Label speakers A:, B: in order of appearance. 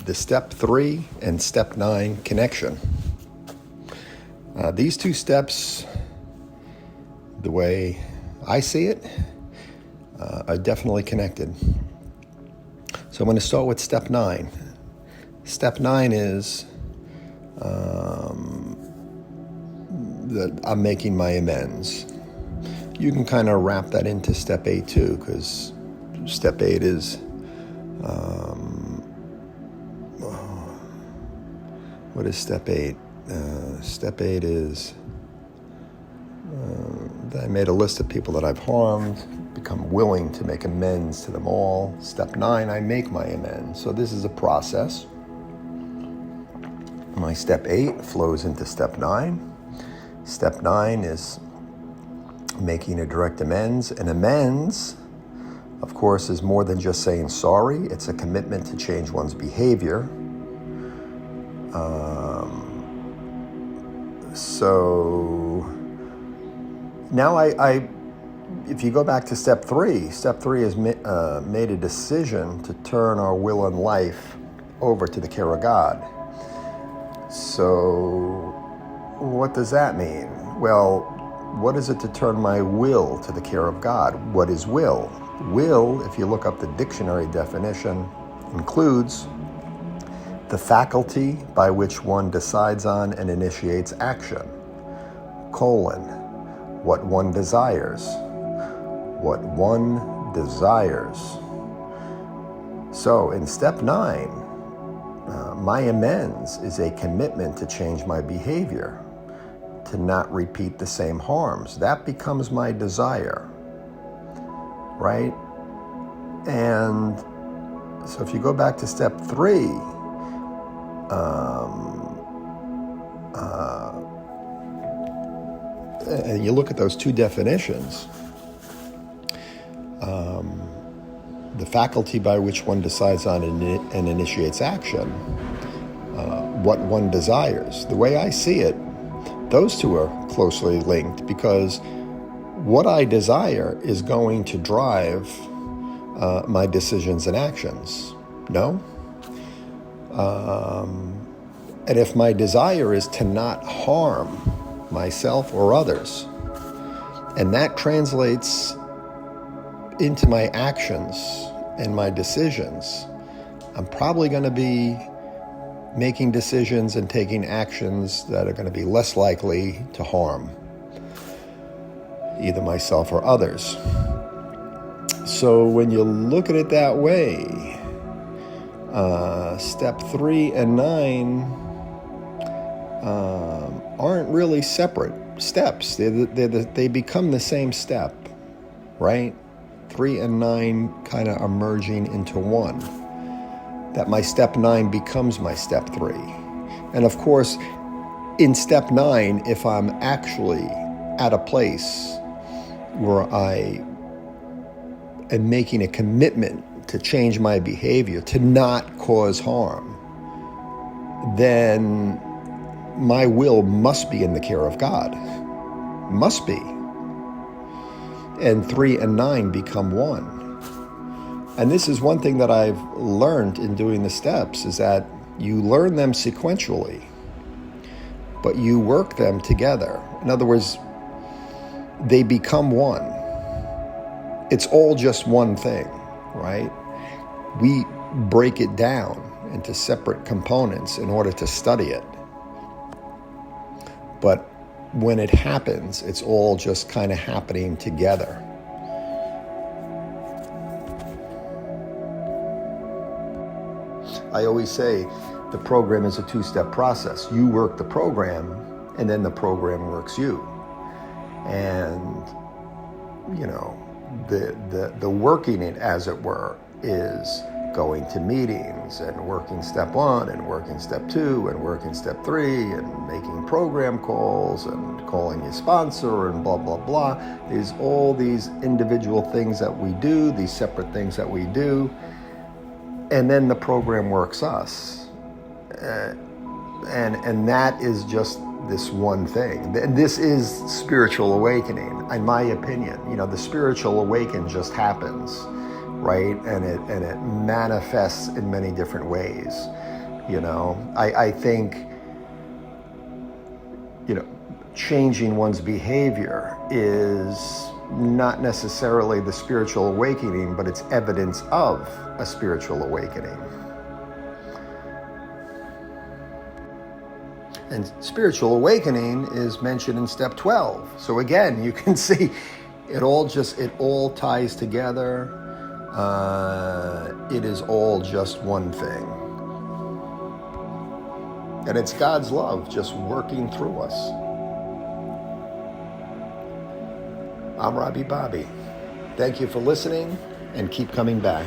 A: the step 3 and step 9 connection. These two steps, the way I see it, are definitely connected. So I'm going to start with step 9. Step 9 is that I'm making my amends. You can kind of wrap that into step 8 too, because step 8 is what is step 8? Step 8 is I made a list of people that I've harmed, become willing to make amends to them all. Step 9, I make my amends. So this is a process. My step 8 flows into step 9. Step 9 is making a direct amends. An amends, of course, is more than just saying sorry. It's a commitment to change one's behavior. So now if you go back to step 3 is made a decision to turn our will and life over to the care of God. So what does that mean? Well, what is it to turn my will to the care of God? What is will? Will, if you look up the dictionary definition, includes the faculty by which one decides on and initiates action, what one desires. What one desires. So in step 9, my amends is a commitment to change my behavior, to not repeat the same harms. That becomes my desire, right? And so if you go back to step 3, and you look at those two definitions, the faculty by which one decides on and initiates action, what one desires. The way I see it, those two are closely linked, because what I desire is going to drive my decisions and actions. No? And if my desire is to not harm myself or others, and that translates into my actions and my decisions, I'm probably going to be making decisions and taking actions that are going to be less likely to harm either myself or others. So when you look at it that way, step 3 and 9 aren't really separate steps. They become the same step, right? 3 and 9 kind of are merging into one. That my step 9 becomes my step 3. And of course, in step 9, if I'm actually at a place where I am making a commitment to change my behavior, to not cause harm, then my will must be in the care of God. Must be. And 3 and 9 become one. And this is one thing that I've learned in doing the steps, is that you learn them sequentially, but you work them together. In other words, they become one. It's all just one thing, right? We break it down into separate components in order to study it. But when it happens, it's all just kind of happening together. I always say the program is a 2-step process. You work the program, and then the program works you. And, you know, the working it, as it were, is going to meetings and working step 1 and working step 2 and working step 3 and making program calls and calling your sponsor and blah, blah, blah. There's all these individual things that we do, these separate things that we do. And then the program works us. And that is just this one thing. And this is spiritual awakening, in my opinion. You know, the spiritual awakening just happens right? And it manifests in many different ways. I think, changing one's behavior is not necessarily the spiritual awakening, but it's evidence of a spiritual awakening. And spiritual awakening is mentioned in step 12. So again, you can see it all ties together. It is all just one thing. And it's God's love just working through us. I'm Robby Bobby. Thank you for listening, and keep coming back.